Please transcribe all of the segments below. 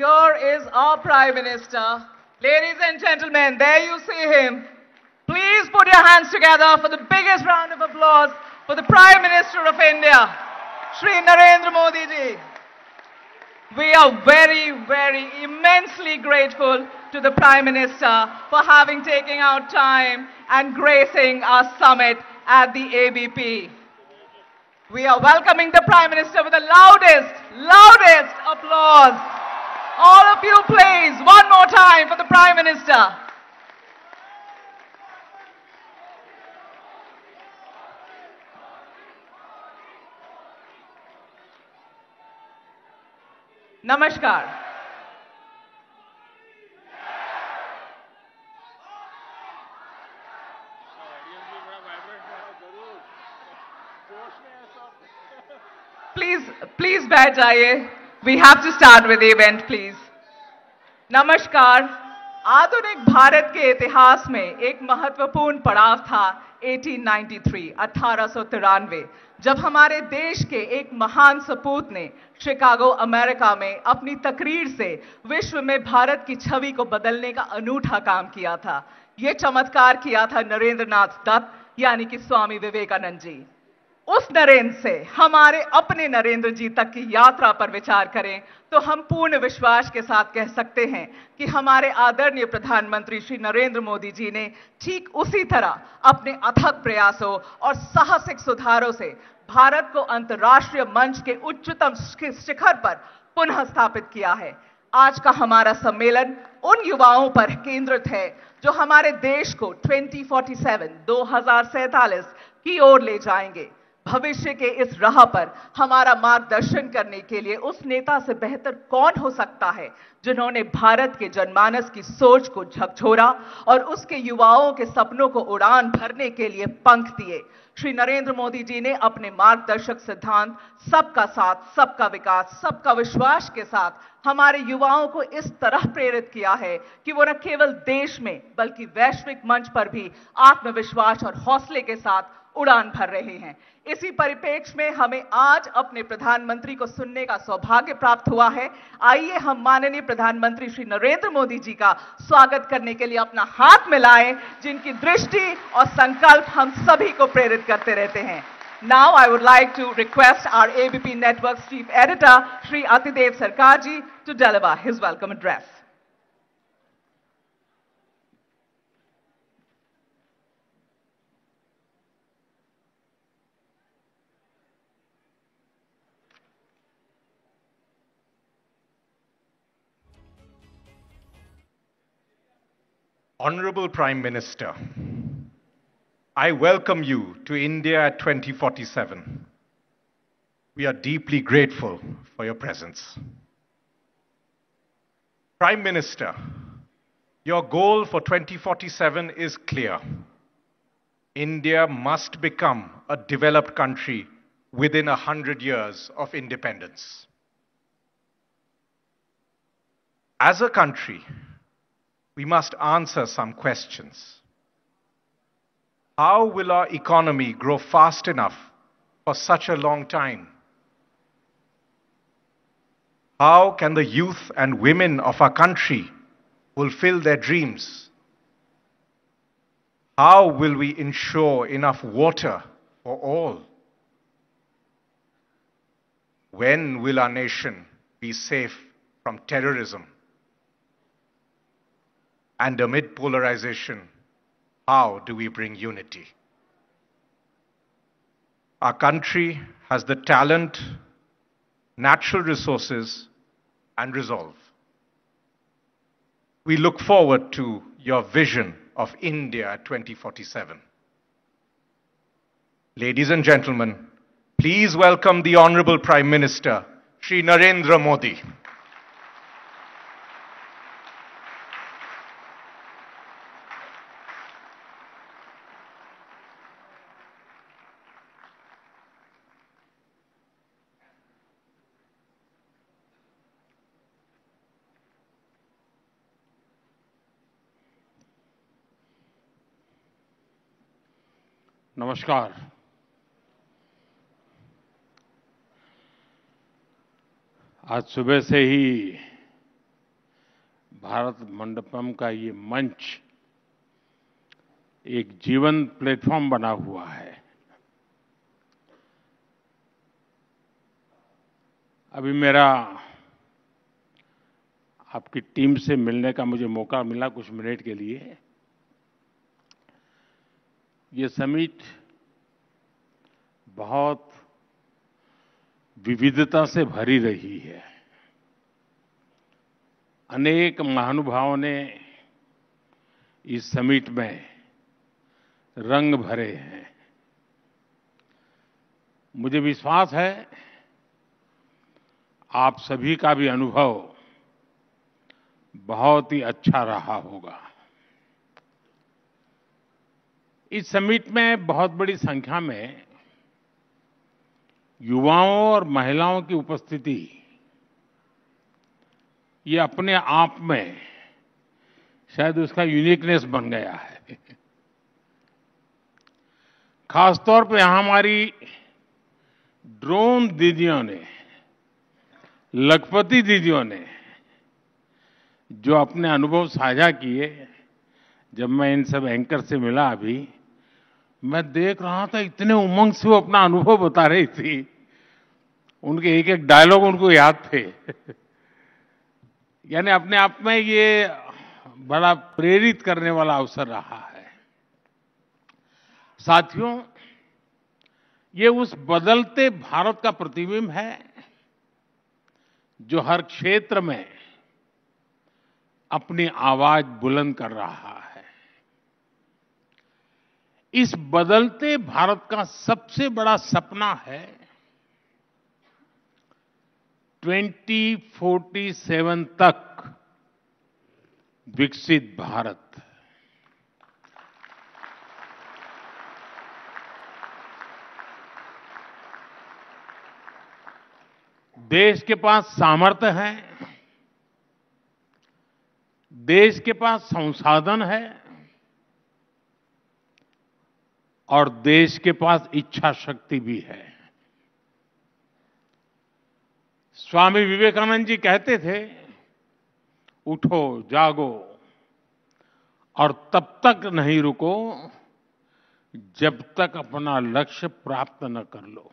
Here is our Prime Minister. Ladies and gentlemen, there you see him. Please put your hands together for the biggest round of applause for the Prime Minister of India, Shri Narendra Modi ji. We are very immensely grateful to the Prime Minister for having taken out time and gracing our summit at the ABP. We are welcoming the Prime Minister with the loudest applause. All of you please, one more time for the Prime Minister. Namaskar. Please बैठ जाइए. We have to start with the event, please. नमस्कार. आधुनिक भारत के इतिहास में एक महत्वपूर्ण पड़ाव था 1893 जब हमारे देश के एक महान सपूत ने शिकागो अमेरिका में अपनी तकरीर से विश्व में भारत की छवि को बदलने का अनूठा काम किया था. यह चमत्कार किया था नरेंद्र नाथ दत्त यानी कि स्वामी विवेकानंद जी. उस नरेंद्र से हमारे अपने नरेंद्र जी तक की यात्रा पर विचार करें तो हम पूर्ण विश्वास के साथ कह सकते हैं कि हमारे आदरणीय प्रधानमंत्री श्री नरेंद्र मोदी जी ने ठीक उसी तरह अपने अथक प्रयासों और साहसिक सुधारों से भारत को अंतर्राष्ट्रीय मंच के उच्चतम शिखर पर पुनः स्थापित किया है. आज का हमारा सम्मेलन उन युवाओं पर केंद्रित है जो हमारे देश को 2047 की ओर ले जाएंगे. भविष्य के इस राह पर हमारा मार्गदर्शन करने के लिए उस नेता से बेहतर कौन हो सकता है जिन्होंने भारत के जनमानस की सोच को झकझोरा और उसके युवाओं के सपनों को उड़ान भरने के लिए पंख दिए. श्री नरेंद्र मोदी जी ने अपने मार्गदर्शक सिद्धांत सबका साथ, सबका विकास, सबका विश्वास के साथ हमारे युवाओं को इस तरह प्रेरित किया है कि वो न केवल देश में बल्कि वैश्विक मंच पर भी आत्मविश्वास और हौसले के साथ उड़ान भर रहे हैं. इसी परिप्रेक्ष्य में हमें आज अपने प्रधानमंत्री को सुनने का सौभाग्य प्राप्त हुआ है. आइए हम माननीय प्रधानमंत्री श्री नरेंद्र मोदी जी का स्वागत करने के लिए अपना हाथ मिलाएं, जिनकी दृष्टि और संकल्प हम सभी को प्रेरित करते रहते हैं. Now I would like to request our ABP Network's Chief Editor, Shri Atidev Sarkarji, to deliver his welcome address. Honorable Prime Minister, I welcome you to India 2047. We are deeply grateful for your presence. Prime Minister, your goal for 2047 is clear. India must become a developed country within 100 years of independence. As a country, we must answer some questions. How will our economy grow fast enough for such a long time? How can the youth and women of our country fulfill their dreams? How will we ensure enough water for all? When will our nation be safe from terrorism? And amid polarization, how do we bring unity? Our country has the talent, natural resources, and resolve. We look forward to your vision of India 2047. Ladies and gentlemen, please welcome the Honorable Prime Minister, Shri Narendra Modi. नमस्कार. आज सुबह से ही भारत मंडपम का ये मंच एक जीवंत platform बना हुआ है। अभी मेरा आपकी टीम से मिलने का मुझे मौका मिला कुछ मिनट के लिए। ये समिट बहुत विविधता से भरी रही है। अनेक महानुभावों ने इस समिट में रंग भरे हैं। मुझे विश्वास है आप सभी का भी अनुभव बहुत ही अच्छा रहा होगा। इस समिट में बहुत बड़ी संख्या में युवाओं और महिलाओं की उपस्थिति ये अपने आप में शायद उसका यूनिकनेस बन गया है। खासतौर पे हमारी ड्रोन दीदियों ने, लखपति दीदियों ने जो अपने अनुभव साझा किए, जब मैं इन सब एंकर से मिला अभी, मैं देख रहा था इतने उमंग से वो अपना अनुभव बता रही थी। उनके एक एक डायलॉग उनको याद थे। यानी अपने आप में ये बड़ा प्रेरित करने वाला अवसर रहा है। साथियों, ये उस बदलते भारत का प्रतिबिंब है जो हर क्षेत्र में अपनी आवाज बुलंद कर रहा है। इस बदलते भारत का सबसे बड़ा सपना है 2047 तक विकसित भारत। देश के पास सामर्थ्य है, देश के पास संसाधन है और देश के पास इच्छा शक्ति भी है। स्वामी विवेकानंद जी कहते थे, उठो जागो और तब तक नहीं रुको जब तक अपना लक्ष्य प्राप्त न कर लो।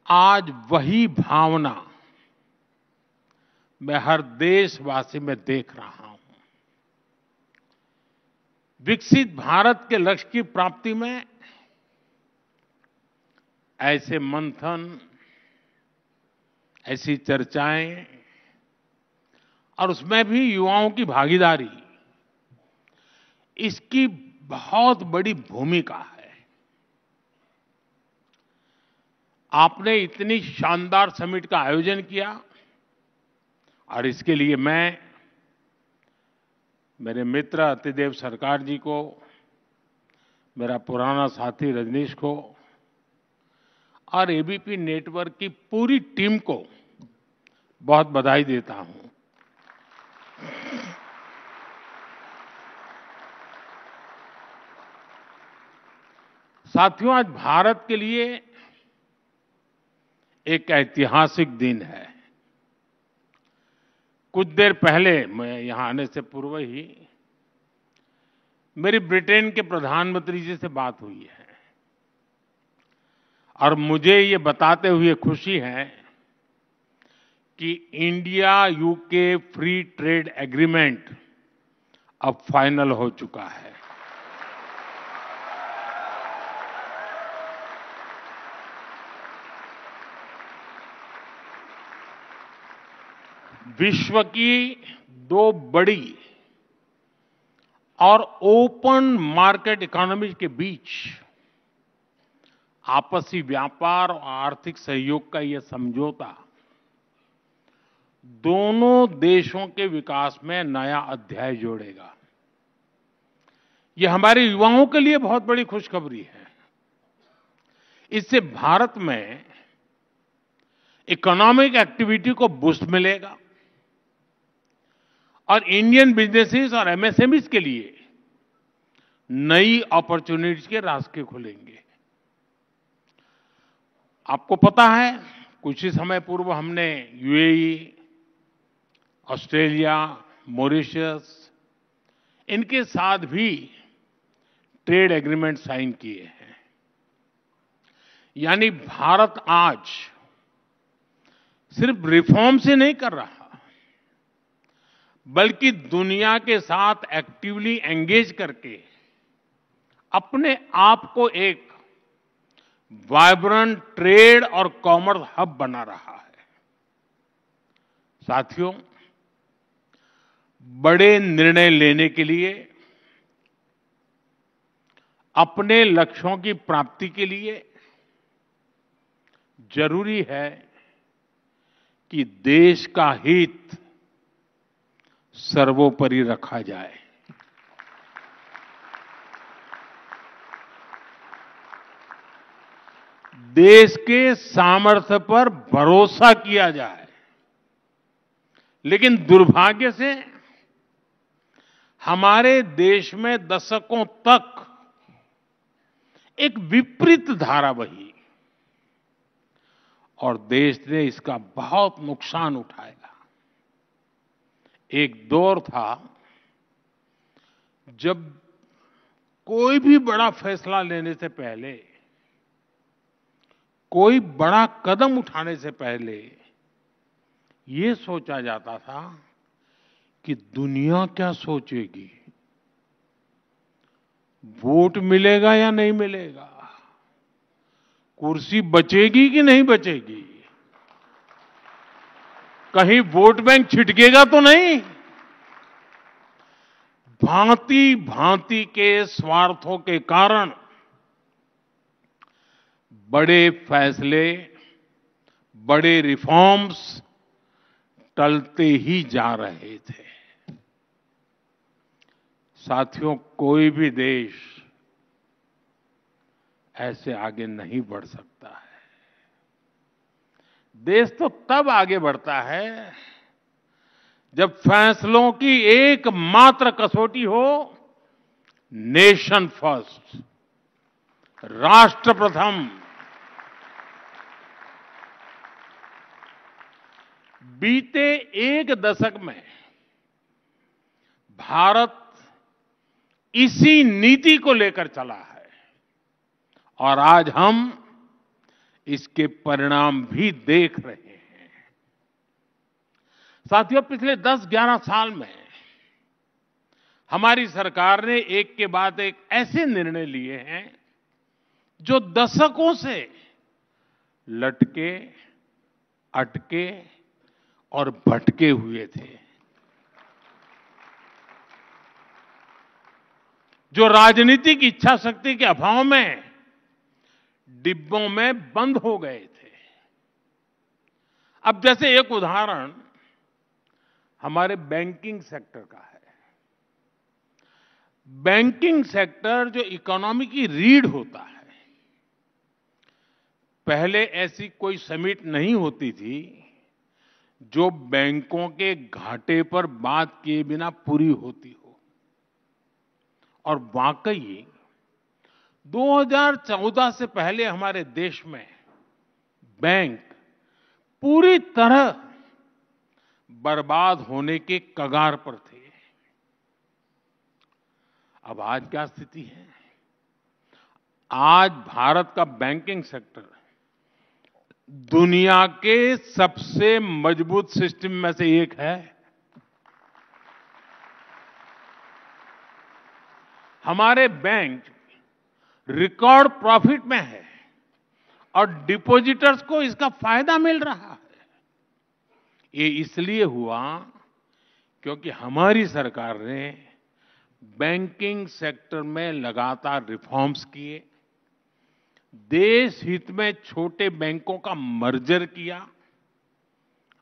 आज वही भावना मैं हर देशवासी में देख रहा हूं। विकसित भारत के लक्ष्य की प्राप्ति में ऐसे मंथन, ऐसी चर्चाएं और उसमें भी युवाओं की भागीदारी, इसकी बहुत बड़ी भूमिका है। आपने इतनी शानदार समिट का आयोजन किया और इसके लिए मैं मेरे मित्र अतिदेव सरकार जी को, मेरा पुराना साथी रजनीश को और एबीपी नेटवर्क की पूरी टीम को बहुत बधाई देता हूं। साथियों, आज भारत के लिए एक ऐतिहासिक दिन है। कुछ देर पहले, मैं यहां आने से पूर्व ही, मेरी ब्रिटेन के प्रधानमंत्री जी से बात हुई है और मुझे ये बताते हुए खुशी है कि India UK free trade agreement अब फाइनल हो चुका है। विश्व की दो बड़ी और ओपन मार्केट इकोनॉमी के बीच आपसी व्यापार और आर्थिक सहयोग का यह समझौता दोनों देशों के विकास में नया अध्याय जोड़ेगा। यह हमारे युवाओं के लिए बहुत बड़ी खुशखबरी है। इससे भारत में इकोनॉमिक एक्टिविटी को बूस्ट मिलेगा और इंडियन बिजनेसेस और एमएसएमईज के लिए नई अपॉर्चुनिटीज के रास्ते खुलेंगे। आपको पता है, कुछ ही समय पूर्व हमने यूएई ऑस्ट्रेलिया, मॉरिशस, इनके साथ भी ट्रेड एग्रीमेंट साइन किए हैं। यानी भारत आज सिर्फ रिफॉर्म से नहीं कर रहा, बल्कि दुनिया के साथ एक्टिवली एंगेज करके अपने आप को एक वाइब्रेंट ट्रेड और कॉमर्स हब बना रहा है। साथियों, बड़े निर्णय लेने के लिए, अपने लक्ष्यों की प्राप्ति के लिए जरूरी है कि देश का हित सर्वोपरि रखा जाए। देश के सामर्थ्य पर भरोसा किया जाए। लेकिन दुर्भाग्य से हमारे देश में दशकों तक एक विपरीत धारा बही और देश ने इसका बहुत नुकसान उठाया। एक दौर था जब कोई भी बड़ा फैसला लेने से पहले, कोई बड़ा कदम उठाने से पहले ये सोचा जाता था कि दुनिया क्या सोचेगी, वोट मिलेगा या नहीं मिलेगा, कुर्सी बचेगी कि नहीं बचेगी, कहीं वोट बैंक छिटकेगा तो नहीं। भांति भांति के स्वार्थों के कारण बड़े फैसले, बड़े रिफॉर्म्स टलते ही जा रहे थे। साथियों, कोई भी देश ऐसे आगे नहीं बढ़ सकता है। देश तो तब आगे बढ़ता है जब फैसलों की एकमात्र कसौटी हो नेशन फर्स्ट, राष्ट्र प्रथम। बीते एक दशक में भारत इसी नीति को लेकर चला है और आज हम इसके परिणाम भी देख रहे हैं। साथियों, पिछले 10-11 साल में हमारी सरकार ने एक के बाद एक ऐसे निर्णय लिए हैं जो दशकों से लटके, अटके और भटके हुए थे, जो राजनीतिक इच्छा शक्ति के अभाव में डिब्बों में बंद हो गए थे। अब जैसे एक उदाहरण हमारे बैंकिंग सेक्टर का है। बैंकिंग सेक्टर जो इकोनॉमी की रीढ़ होता है, पहले ऐसी कोई समिट नहीं होती थी जो बैंकों के घाटे पर बात किए बिना पूरी होती हो। और वाकई 2014 से पहले हमारे देश में बैंक पूरी तरह बर्बाद होने के कगार पर थे। अब आज क्या स्थिति है? आज भारत का बैंकिंग सेक्टर दुनिया के सबसे मजबूत सिस्टम में से एक है। हमारे बैंक रिकॉर्ड प्रॉफिट में है और डिपॉजिटर्स को इसका फायदा मिल रहा है। ये इसलिए हुआ क्योंकि हमारी सरकार ने बैंकिंग सेक्टर में लगातार रिफॉर्म्स किए, देश हित में छोटे बैंकों का मर्जर किया,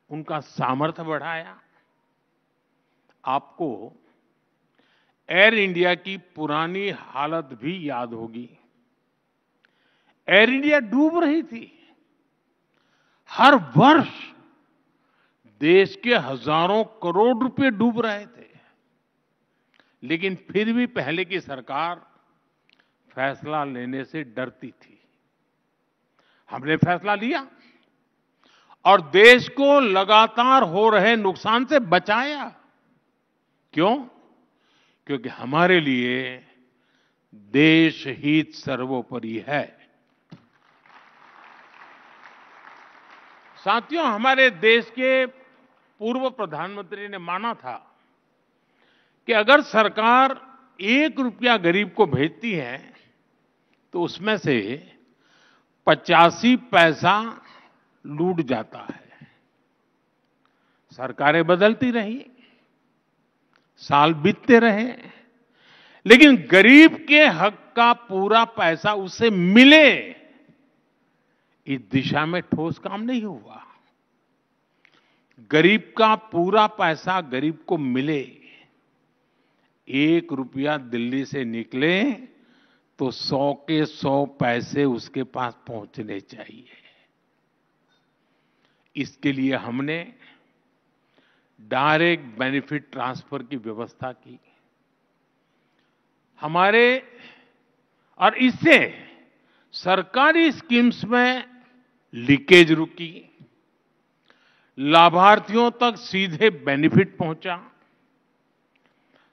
उनका सामर्थ्य बढ़ाया। आपको एयर इंडिया की पुरानी हालत भी याद होगी। एयर इंडिया डूब रही थी। हर वर्ष देश के हजारों करोड़ रुपए डूब रहे थे, लेकिन फिर भी पहले की सरकार फैसला लेने से डरती थी। हमने फैसला लिया और देश को लगातार हो रहे नुकसान से बचाया। क्यों? क्योंकि हमारे लिए देश हित सर्वोपरि है। साथियों, हमारे देश के पूर्व प्रधानमंत्री ने माना था कि अगर सरकार 1 रुपया गरीब को भेजती है तो उसमें से 85 पैसा लूट जाता है। सरकारें बदलती रही, साल बीतते रहे, लेकिन गरीब के हक का पूरा पैसा उसे मिले, इस दिशा में ठोस काम नहीं हुआ। गरीब का पूरा पैसा गरीब को मिले, 1 रुपया दिल्ली से निकले तो 100 के 100 पैसे उसके पास पहुंचने चाहिए। इसके लिए हमने डायरेक्ट बेनिफिट ट्रांसफर की व्यवस्था की। और इससे सरकारी स्कीम्स में लीकेज रुकी, लाभार्थियों तक सीधे बेनिफिट पहुंचा।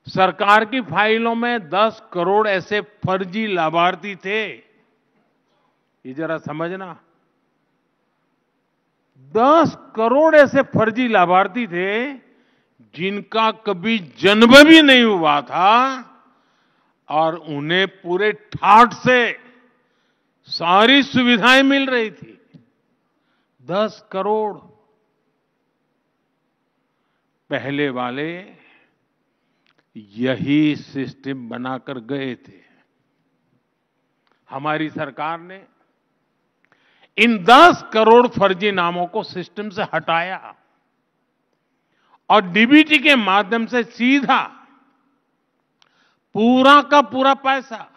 सरकार की फाइलों में 10 करोड़ ऐसे फर्जी लाभार्थी थे, ये जरा समझना। 10 करोड़ ऐसे फर्जी लाभार्थी थे जिनका कभी जन्म भी नहीं हुआ था और उन्हें पूरे ठाठ से सारी सुविधाएं मिल रही थी। 10 करोड़। पहले वाले यही सिस्टम बनाकर गए थे। हमारी सरकार ने इन 10 करोड़ फर्जी नामों को सिस्टम से हटाया और डीबीटी के माध्यम से सीधा पूरा का पूरा पैसा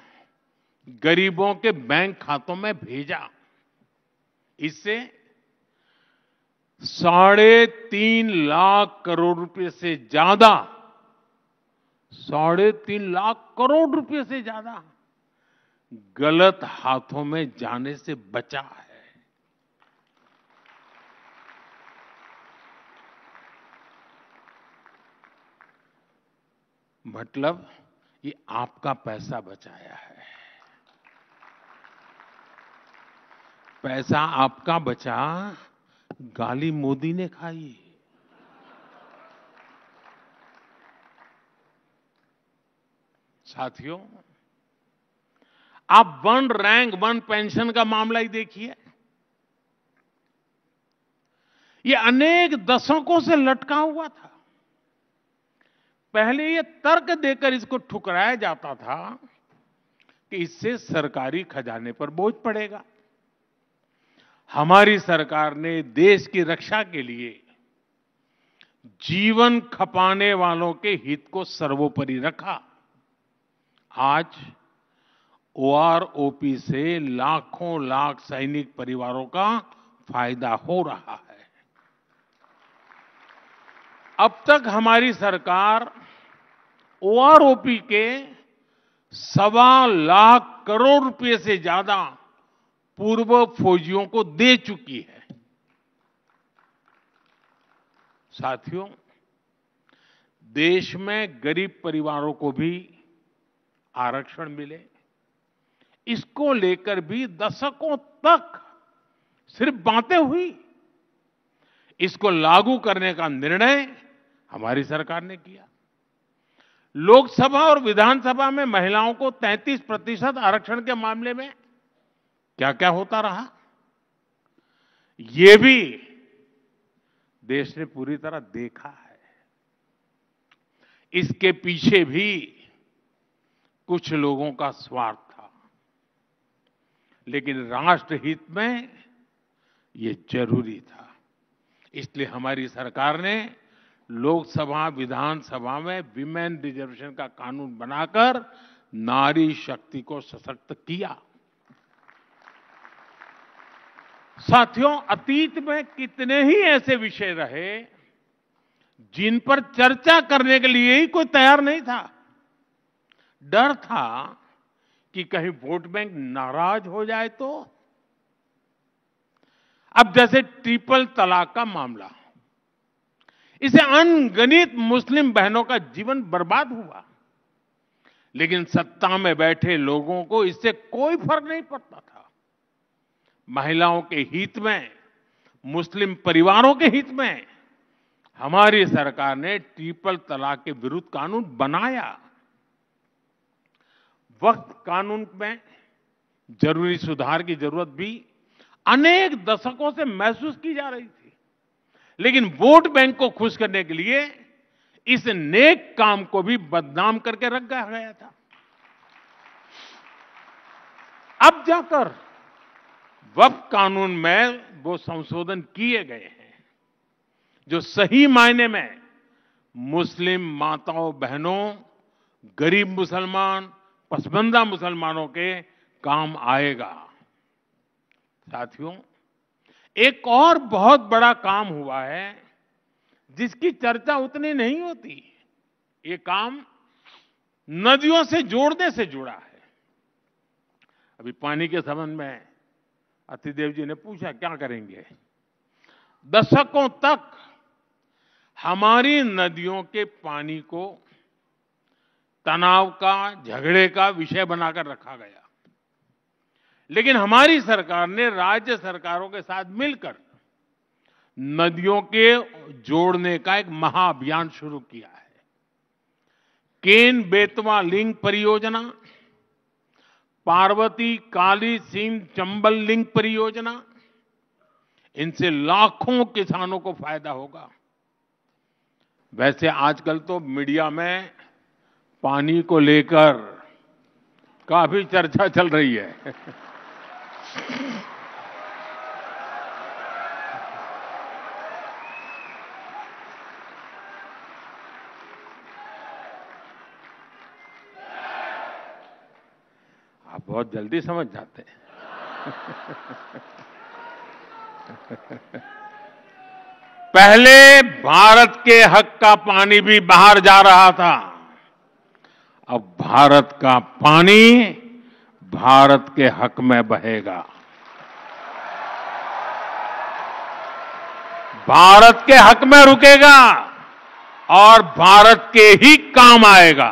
गरीबों के बैंक खातों में भेजा। इससे 3.5 लाख करोड़ रुपए से ज्यादा, 3.5 लाख करोड़ रुपए से ज्यादा गलत हाथों में जाने से बचा है। मतलब ये आपका पैसा बचाया है। पैसा आपका बचा, गाली मोदी ने खाई। साथियों, आप 1 रैंक 1 पेंशन का मामला ही देखिए। ये अनेक दशकों से लटका हुआ था। पहले ये तर्क देकर इसको ठुकराया जाता था कि इससे सरकारी खजाने पर बोझ पड़ेगा। हमारी सरकार ने देश की रक्षा के लिए जीवन खपाने वालों के हित को सर्वोपरि रखा। आज ओआरओपी से लाखों लाख सैनिक परिवारों का फायदा हो रहा है। अब तक हमारी सरकार ओआरओपी के 1.25 लाख करोड़ रुपए से ज्यादा पूर्व फौजियों को दे चुकी है। साथियों, देश में गरीब परिवारों को भी आरक्षण मिले, इसको लेकर भी दशकों तक सिर्फ बातें हुई। इसको लागू करने का निर्णय हमारी सरकार ने किया। लोकसभा और विधानसभा में महिलाओं को 33% आरक्षण के मामले में क्या क्या होता रहा, ये भी देश ने पूरी तरह देखा है। इसके पीछे भी कुछ लोगों का स्वार्थ था, लेकिन राष्ट्र हित में ये जरूरी था। इसलिए हमारी सरकार ने लोकसभा विधानसभा में विमेन रिजर्वेशन का कानून बनाकर नारी शक्ति को सशक्त किया। साथियों, अतीत में कितने ही ऐसे विषय रहे जिन पर चर्चा करने के लिए ही कोई तैयार नहीं था। डर था कि कहीं वोट बैंक नाराज हो जाए तो। अब जैसे ट्रिपल तलाक का मामला, इसे अनगिनत मुस्लिम बहनों का जीवन बर्बाद हुआ, लेकिन सत्ता में बैठे लोगों को इससे कोई फर्क नहीं पड़ता था। महिलाओं के हित में, मुस्लिम परिवारों के हित में हमारी सरकार ने ट्रिपल तलाक के विरुद्ध कानून बनाया। वक्त कानून में जरूरी सुधार की जरूरत भी अनेक दशकों से महसूस की जा रही थी, लेकिन वोट बैंक को खुश करने के लिए इस नेक काम को भी बदनाम करके रख गया था। अब जाकर वक्फ कानून में वो संशोधन किए गए हैं जो सही मायने में मुस्लिम माताओं बहनों, गरीब मुसलमान, पसमानदा मुसलमानों के काम आएगा। साथियों, एक और बहुत बड़ा काम हुआ है जिसकी चर्चा उतनी नहीं होती। ये काम नदियों से जोड़ने से जुड़ा है। अभी पानी के संबंध में अतिदेव जी ने पूछा क्या करेंगे। दशकों तक हमारी नदियों के पानी को तनाव का, झगड़े का विषय बनाकर रखा गया, लेकिन हमारी सरकार ने राज्य सरकारों के साथ मिलकर नदियों के जोड़ने का एक महाअभियान शुरू किया है। केन बेतवा लिंक परियोजना, पार्वती काली सिंध चंबल लिंक परियोजना, इनसे लाखों किसानों को फायदा होगा। वैसे आजकल तो मीडिया में पानी को लेकर काफी चर्चा चल रही है। आप बहुत जल्दी समझ जाते हैं। पहले भारत के हक का पानी भी बाहर जा रहा था, अब भारत का पानी भारत के हक में बहेगा, भारत के हक में रुकेगा और भारत के ही काम आएगा।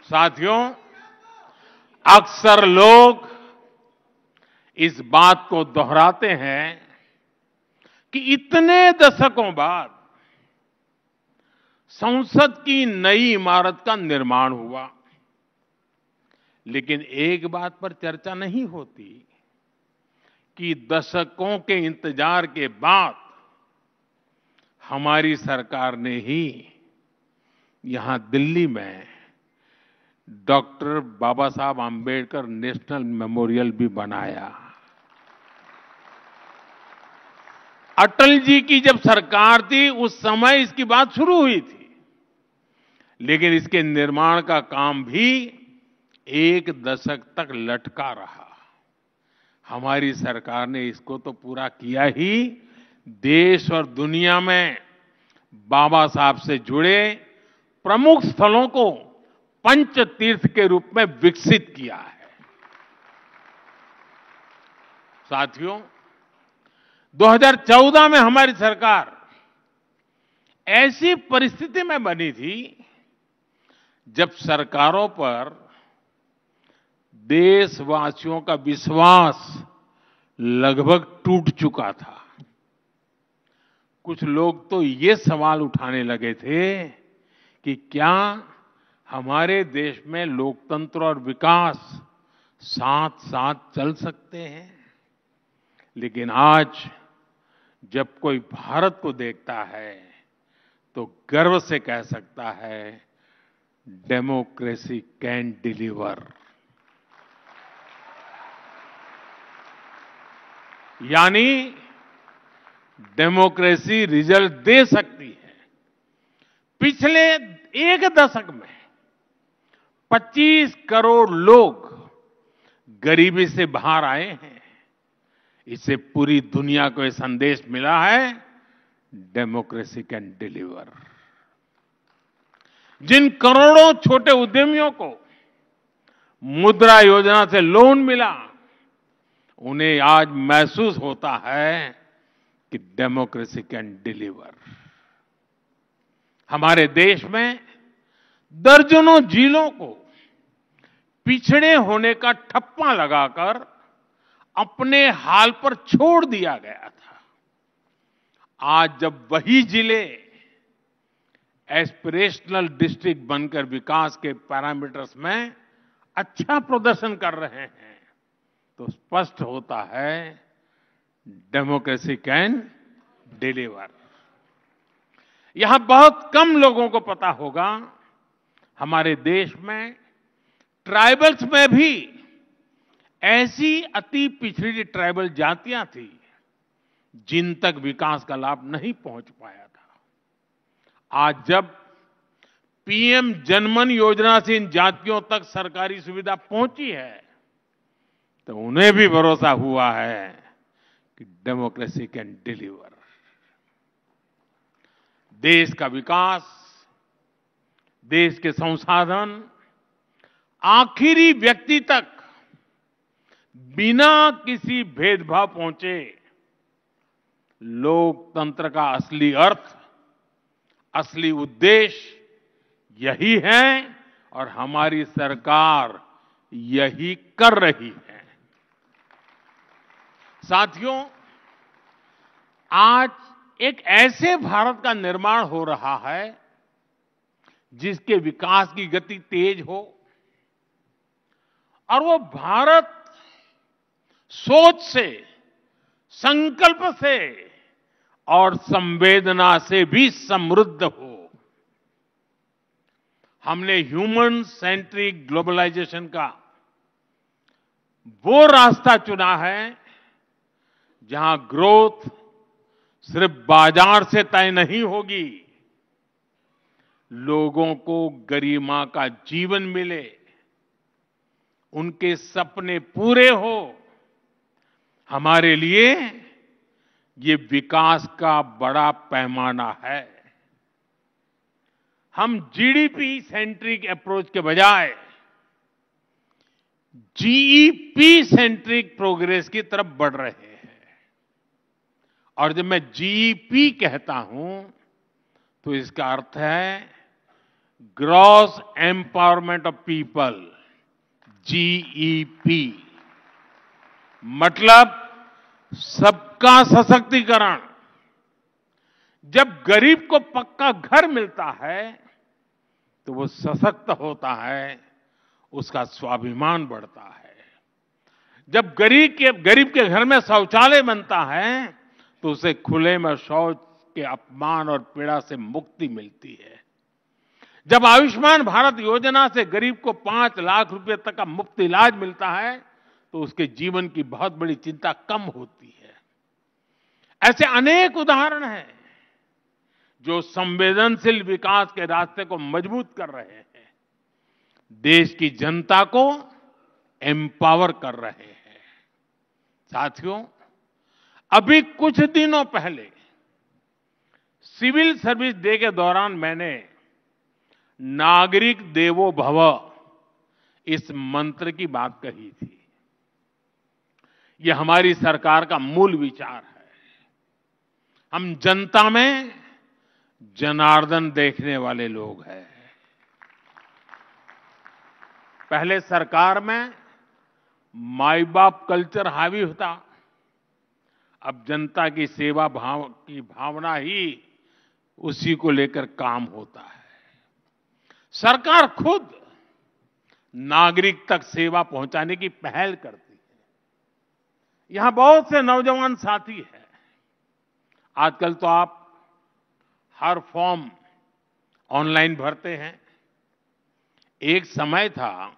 साथियों, अक्सर लोग इस बात को दोहराते हैं कि इतने दशकों बाद संसद की नई इमारत का निर्माण हुआ, लेकिन एक बात पर चर्चा नहीं होती कि दशकों के इंतजार के बाद हमारी सरकार ने ही यहां दिल्ली में डॉक्टर बाबा साहब आंबेडकर नेशनल मेमोरियल भी बनाया। अटल जी की जब सरकार थी उस समय इसकी बात शुरू हुई थी, लेकिन इसके निर्माण का काम भी एक दशक तक लटका रहा। हमारी सरकार ने इसको तो पूरा किया ही, देश और दुनिया में बाबा साहब से जुड़े प्रमुख स्थलों को पंच तीर्थ के रूप में विकसित किया है। साथियों, 2014 में हमारी सरकार ऐसी परिस्थिति में बनी थी जब सरकारों पर देशवासियों का विश्वास लगभग टूट चुका था। कुछ लोग तो ये सवाल उठाने लगे थे कि क्या हमारे देश में लोकतंत्र और विकास साथ साथ चल सकते हैं। लेकिन आज जब कोई भारत को देखता है तो गर्व से कह सकता है, डेमोक्रेसी कैन डिलीवर। यानी डेमोक्रेसी रिजल्ट दे सकती है। पिछले एक दशक में 25 करोड़ लोग गरीबी से बाहर आए हैं। इससे पूरी दुनिया को यह संदेश मिला है, डेमोक्रेसी कैन डिलीवर। जिन करोड़ों छोटे उद्यमियों को मुद्रा योजना से लोन मिला, उन्हें आज महसूस होता है कि डेमोक्रेसी कैन डिलीवर। हमारे देश में दर्जनों जिलों को पिछड़े होने का ठप्पा लगाकर अपने हाल पर छोड़ दिया गया था। आज जब वही जिले एस्पिरेशनल डिस्ट्रिक्ट बनकर विकास के पैरामीटर्स में अच्छा प्रदर्शन कर रहे हैं, तो स्पष्ट होता है डेमोक्रेसी कैन डिलीवर। यहां बहुत कम लोगों को पता होगा, हमारे देश में ट्राइबल्स में भी ऐसी अति पिछड़ी ट्राइबल जातियां थी जिन तक विकास का लाभ नहीं पहुंच पाया था। आज जब पीएम जनमन योजना से इन जातियों तक सरकारी सुविधा पहुंची है, तो उन्हें भी भरोसा हुआ है कि डेमोक्रेसी कैन डिलीवर। देश का विकास, देश के संसाधन आखिरी व्यक्ति तक बिना किसी भेदभाव पहुंचे, लोकतंत्र का असली अर्थ, असली उद्देश्य यही है और हमारी सरकार यही कर रही है। साथियों, आज एक ऐसे भारत का निर्माण हो रहा है जिसके विकास की गति तेज हो, और वो भारत सोच से, संकल्प से और संवेदना से भी समृद्ध हो। हमने ह्यूमन सेंट्रिक ग्लोबलाइजेशन का वो रास्ता चुना है जहां ग्रोथ सिर्फ बाजार से तय नहीं होगी, लोगों को गरिमा का जीवन मिले, उनके सपने पूरे हो। हमारे लिए ये विकास का बड़ा पैमाना है। हम जीडीपी सेंट्रिक अप्रोच के बजाय जीईपी सेंट्रिक प्रोग्रेस की तरफ बढ़ रहे हैं। और जब मैं जीईपी कहता हूं तो इसका अर्थ है gross empowerment of people, GEP, मतलब सबका सशक्तिकरण। जब गरीब को पक्का घर मिलता है तो वो सशक्त होता है, उसका स्वाभिमान बढ़ता है। जब गरीब के घर में शौचालय बनता है तो उसे खुले में शौच के अपमान और पीड़ा से मुक्ति मिलती है। जब आयुष्मान भारत योजना से गरीब को 5 लाख रुपए तक का मुफ्त इलाज मिलता है तो उसके जीवन की बहुत बड़ी चिंता कम होती है। ऐसे अनेक उदाहरण हैं जो संवेदनशील विकास के रास्ते को मजबूत कर रहे हैं, देश की जनता को एम्पावर कर रहे हैं। साथियों, अभी कुछ दिनों पहले सिविल सर्विस डे के दौरान मैंने नागरिक देवो भव इस मंत्र की बात कही थी। यह हमारी सरकार का मूल विचार है। हम जनता में जनार्दन देखने वाले लोग हैं। पहले सरकार में माई बाप कल्चर हावी होता, अब जनता की सेवा की भावना ही उसी को लेकर काम होता है। सरकार खुद नागरिक तक सेवा पहुंचाने की पहल करती है। यहां बहुत से नौजवान साथी हैं। आजकल तो आप हर फॉर्म ऑनलाइन भरते हैं। एक समय था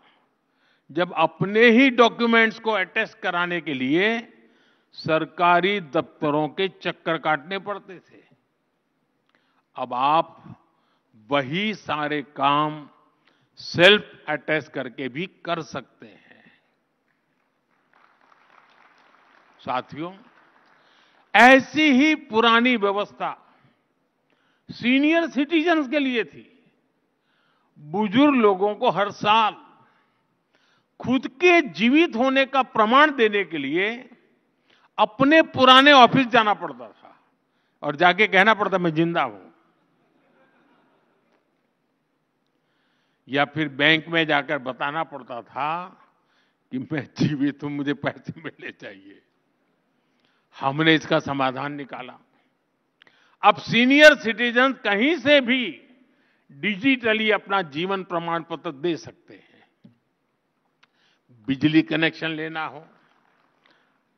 जब अपने ही डॉक्यूमेंट्स को अटेस्ट कराने के लिए सरकारी दफ्तरों के चक्कर काटने पड़ते थे। अब आप वही सारे काम सेल्फ अटेस्ट करके भी कर सकते हैं। साथियों, ऐसी ही पुरानी व्यवस्था सीनियर सिटीजन्स के लिए थी। बुजुर्ग लोगों को हर साल खुद के जीवित होने का प्रमाण देने के लिए अपने पुराने ऑफिस जाना पड़ता था और जाके कहना पड़ता मैं जिंदा हूं, या फिर बैंक में जाकर बताना पड़ता था कि मैं जीवित हूं, मुझे पैसे मिलने चाहिए। हमने इसका समाधान निकाला। अब सीनियर सिटीजन कहीं से भी डिजिटली अपना जीवन प्रमाण पत्र दे सकते हैं। बिजली कनेक्शन लेना हो,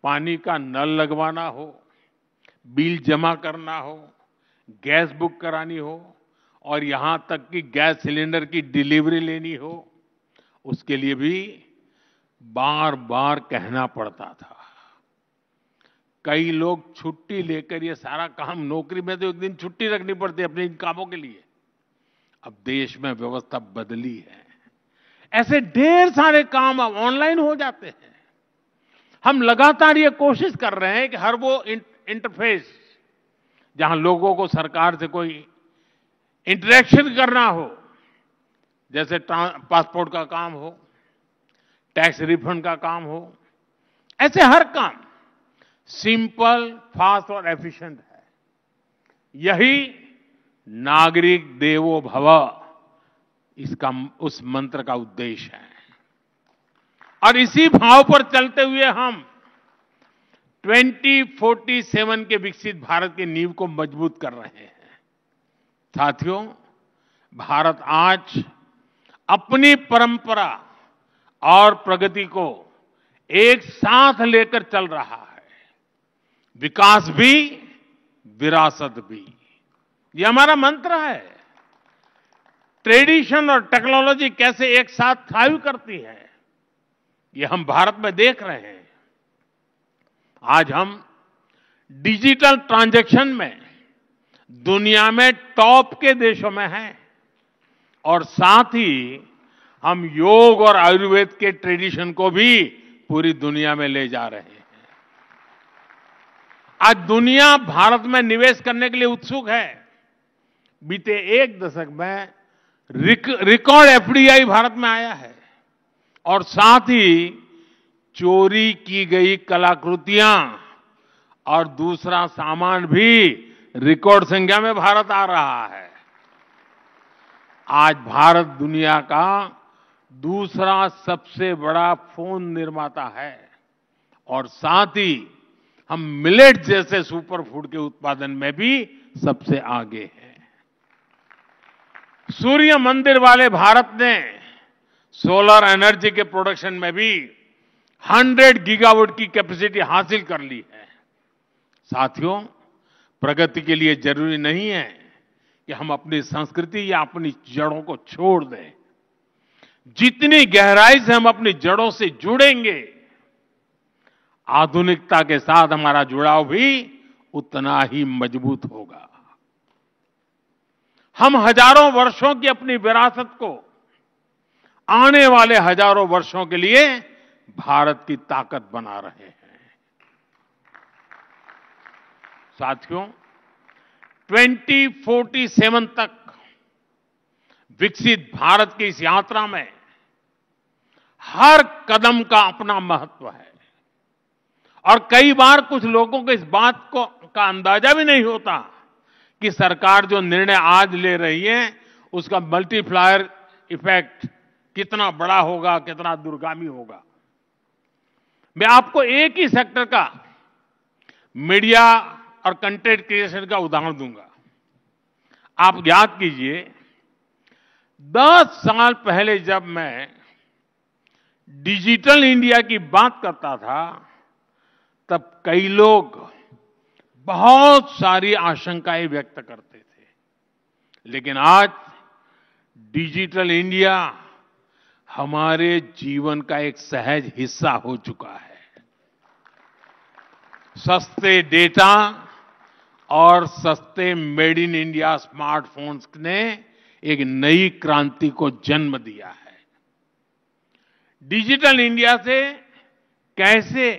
पानी का नल लगवाना हो, बिल जमा करना हो, गैस बुक करानी हो और यहां तक कि गैस सिलेंडर की डिलीवरी लेनी हो, उसके लिए भी बार बार कहना पड़ता था। कई लोग छुट्टी लेकर ये सारा काम, नौकरी में तो एक दिन छुट्टी रखनी पड़ती है अपने इन कामों के लिए। अब देश में व्यवस्था बदली है, ऐसे ढेर सारे काम अब ऑनलाइन हो जाते हैं। हम लगातार ये कोशिश कर रहे हैं कि हर वो इंटरफेस जहां लोगों को सरकार से कोई इंटरेक्शन करना हो, जैसे पासपोर्ट का काम हो, टैक्स रिफंड का काम हो, ऐसे हर काम सिंपल, फास्ट और एफिशिएंट है। यही नागरिक देवो भव, इसका उस मंत्र का उद्देश्य है। और इसी भाव पर चलते हुए हम 2047 के विकसित भारत की नींव को मजबूत कर रहे हैं। साथियों, भारत आज अपनी परंपरा और प्रगति को एक साथ लेकर चल रहा है। विकास भी, विरासत भी, ये हमारा मंत्र है। ट्रेडिशन और टेक्नोलॉजी कैसे एक साथ थ्राइव करती है, ये हम भारत में देख रहे हैं। आज हम डिजिटल ट्रांजैक्शन में दुनिया में टॉप के देशों में हैं और साथ ही हम योग और आयुर्वेद के ट्रेडिशन को भी पूरी दुनिया में ले जा रहे हैं। आज दुनिया भारत में निवेश करने के लिए उत्सुक है। बीते एक दशक में रिकॉर्ड एफडीआई भारत में आया है और साथ ही चोरी की गई कलाकृतियां और दूसरा सामान भी रिकॉर्ड संख्या में भारत आ रहा है। आज भारत दुनिया का दूसरा सबसे बड़ा फोन निर्माता है और साथ ही हम मिलेट जैसे सुपर फूड के उत्पादन में भी सबसे आगे हैं। सूर्य मंदिर वाले भारत ने सोलर एनर्जी के प्रोडक्शन में भी 100 गीगावाट की कैपेसिटी हासिल कर ली है। साथियों, प्रगति के लिए जरूरी नहीं है कि हम अपनी संस्कृति या अपनी जड़ों को छोड़ दें। जितनी गहराई से हम अपनी जड़ों से जुड़ेंगे, आधुनिकता के साथ हमारा जुड़ाव भी उतना ही मजबूत होगा। हम हजारों वर्षों की अपनी विरासत को आने वाले हजारों वर्षों के लिए भारत की ताकत बना रहे हैं। साथियों, 2047 तक विकसित भारत की इस यात्रा में हर कदम का अपना महत्व है और कई बार कुछ लोगों को इस बात का अंदाजा भी नहीं होता कि सरकार जो निर्णय आज ले रही है उसका मल्टीप्लायर इफेक्ट कितना बड़ा होगा, कितना दूरगामी होगा। मैं आपको एक ही सेक्टर का, मीडिया और कंटेंट क्रिएशन का उदाहरण दूंगा। आप याद कीजिए, 10 साल पहले जब मैं डिजिटल इंडिया की बात करता था, तब कई लोग बहुत सारी आशंकाएं व्यक्त करते थे। लेकिन आज डिजिटल इंडिया हमारे जीवन का एक सहज हिस्सा हो चुका है। सस्ते डेटा और सस्ते मेड इन इंडिया स्मार्टफोन्स ने एक नई क्रांति को जन्म दिया है। डिजिटल इंडिया से कैसे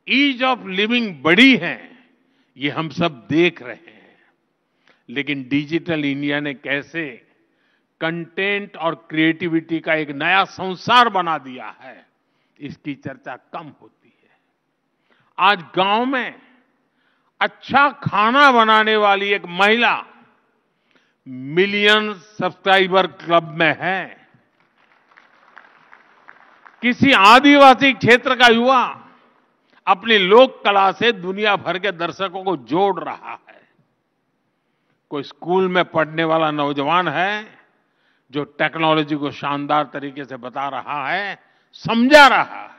ईज ऑफ लिविंग बढ़ी है, ये हम सब देख रहे हैं। लेकिन डिजिटल इंडिया ने कैसे कंटेंट और क्रिएटिविटी का एक नया संसार बना दिया है, इसकी चर्चा कम होती है। आज गांव में अच्छा खाना बनाने वाली एक महिला मिलियन सब्सक्राइबर क्लब में है। किसी आदिवासी क्षेत्र का युवा अपनी लोक कला से दुनिया भर के दर्शकों को जोड़ रहा है। कोई स्कूल में पढ़ने वाला नौजवान है जो टेक्नोलॉजी को शानदार तरीके से बता रहा है, समझा रहा है।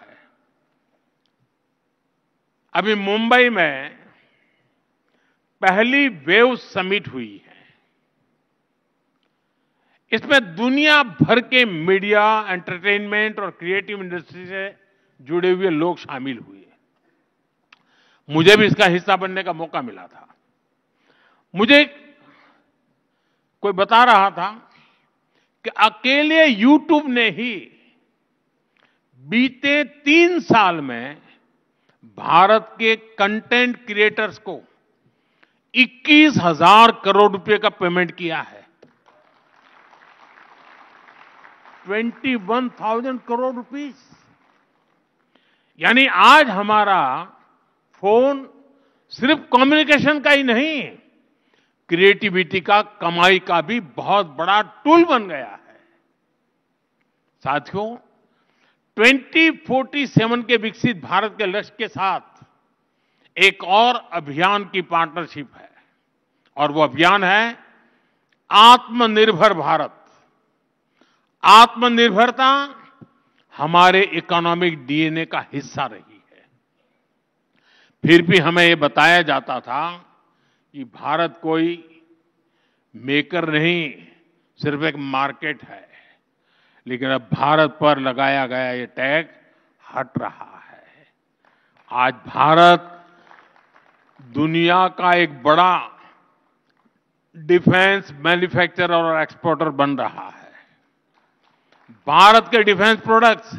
अभी मुंबई में पहली वेव समिट हुई है। इसमें दुनिया भर के मीडिया, एंटरटेनमेंट और क्रिएटिव इंडस्ट्री से जुड़े हुए लोग शामिल हुए। मुझे भी इसका हिस्सा बनने का मौका मिला था। मुझे कोई बता रहा था कि अकेले YouTube ने ही बीते 3 साल में भारत के कंटेंट क्रिएटर्स को 21,000 करोड़ रुपए का पेमेंट किया है। 21,000 करोड़ रुपीस। यानी आज हमारा फोन सिर्फ कम्युनिकेशन का ही नहीं, क्रिएटिविटी का, कमाई का भी बहुत बड़ा टूल बन गया है। साथियों, 2047 के विकसित भारत के लक्ष्य के साथ एक और अभियान की पार्टनरशिप है और वो अभियान है आत्मनिर्भर भारत। आत्मनिर्भरता हमारे इकोनॉमिक डीएनए का हिस्सा रही है। फिर भी हमें ये बताया जाता था कि भारत कोई मेकर नहीं, सिर्फ एक मार्केट है। लेकिन अब भारत पर लगाया गया ये टैग हट रहा है। आज भारत दुनिया का एक बड़ा डिफेंस मैन्युफैक्चरर और एक्सपोर्टर बन रहा है। भारत के डिफेंस प्रोडक्ट्स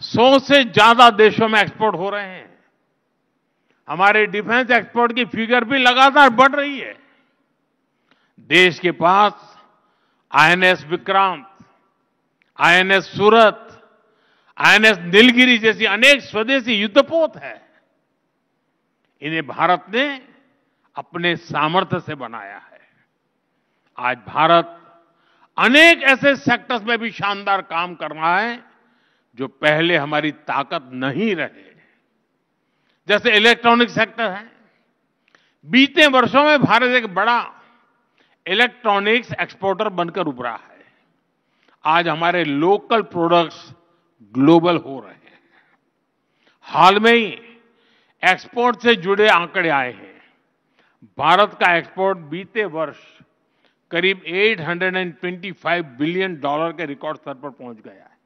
100 से ज्यादा देशों में एक्सपोर्ट हो रहे हैं। हमारे डिफेंस एक्सपोर्ट की फिगर भी लगातार बढ़ रही है। देश के पास आईएनएस विक्रांत, आईएनएस सूरत, आईएनएस नीलगिरी जैसी अनेक स्वदेशी युद्धपोत है। इन्हें भारत ने अपने सामर्थ्य से बनाया है। आज भारत अनेक ऐसे सेक्टर्स में भी शानदार काम कर रहा है जो पहले हमारी ताकत नहीं रहे। जैसे इलेक्ट्रॉनिक सेक्टर है। बीते वर्षों में भारत एक बड़ा इलेक्ट्रॉनिक्स एक्सपोर्टर बनकर उभरा है। आज हमारे लोकल प्रोडक्ट्स ग्लोबल हो रहे हैं। हाल में ही एक्सपोर्ट से जुड़े आंकड़े आए हैं। भारत का एक्सपोर्ट बीते वर्ष करीब $825 बिलियन के रिकॉर्ड स्तर पर पहुंच गया है।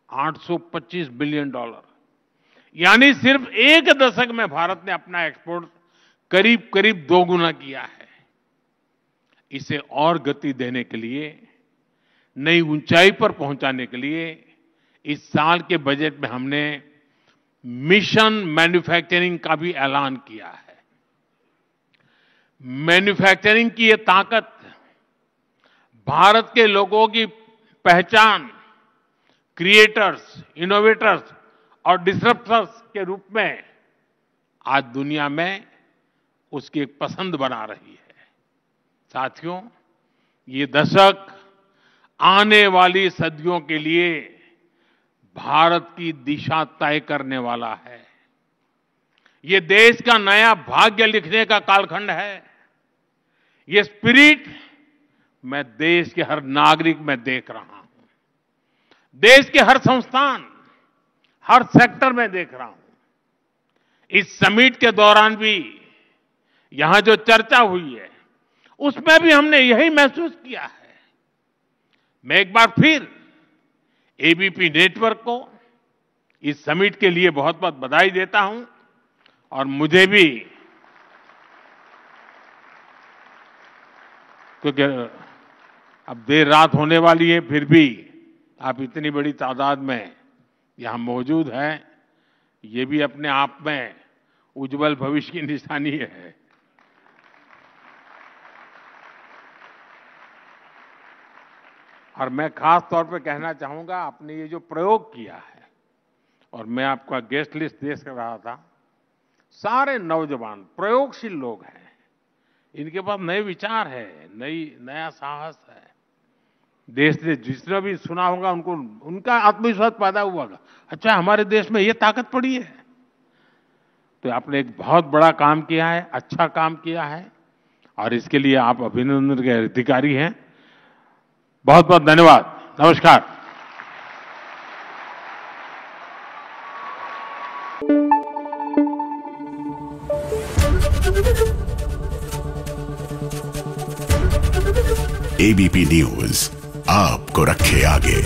$825 बिलियन। यानी सिर्फ एक दशक में भारत ने अपना एक्सपोर्ट करीब करीब 2 गुना किया है। इसे और गति देने के लिए, नई ऊंचाई पर पहुंचाने के लिए इस साल के बजट में हमने मिशन मैन्युफैक्चरिंग का भी ऐलान किया है। मैन्युफैक्चरिंग की ये ताकत भारत के लोगों की पहचान, क्रिएटर्स, इनोवेटर्स और डिसरप्टर्स के रूप में आज दुनिया में उसकी एक पसंद बना रही है। साथियों, ये दशक आने वाली सदियों के लिए भारत की दिशा तय करने वाला है। ये देश का नया भाग्य लिखने का कालखंड है। ये स्पिरिट मैं देश के हर नागरिक में देख रहा हूं। देश के हर संस्थान, हर सेक्टर में देख रहा हूं। इस समिट के दौरान भी यहां जो चर्चा हुई है उसमें भी हमने यही महसूस किया है। मैं एक बार फिर एबीपी नेटवर्क को इस समिट के लिए बहुत बहुत बधाई देता हूं और मुझे भी, क्योंकि अब देर रात होने वाली है, फिर भी आप इतनी बड़ी तादाद में यहां मौजूद हैं, ये भी अपने आप में उज्जवल भविष्य की निशानी है। और मैं खास तौर पे कहना चाहूंगा, आपने ये जो प्रयोग किया है, और मैं आपका गेस्ट लिस्ट देख रहा था, सारे नौजवान प्रयोगशील लोग हैं, इनके पास नए विचार है, नया साहस है। देश ने जितना भी सुना होगा उनको उनका आत्मविश्वास पैदा हुआ होगा, अच्छा हमारे देश में ये ताकत पड़ी है। तो आपने एक बहुत बड़ा काम किया है, अच्छा काम किया है, और इसके लिए आप अभिनंदन के अधिकारी हैं। बहुत बहुत धन्यवाद। नमस्कार। एबीपी न्यूज़ आपको रखे आगे।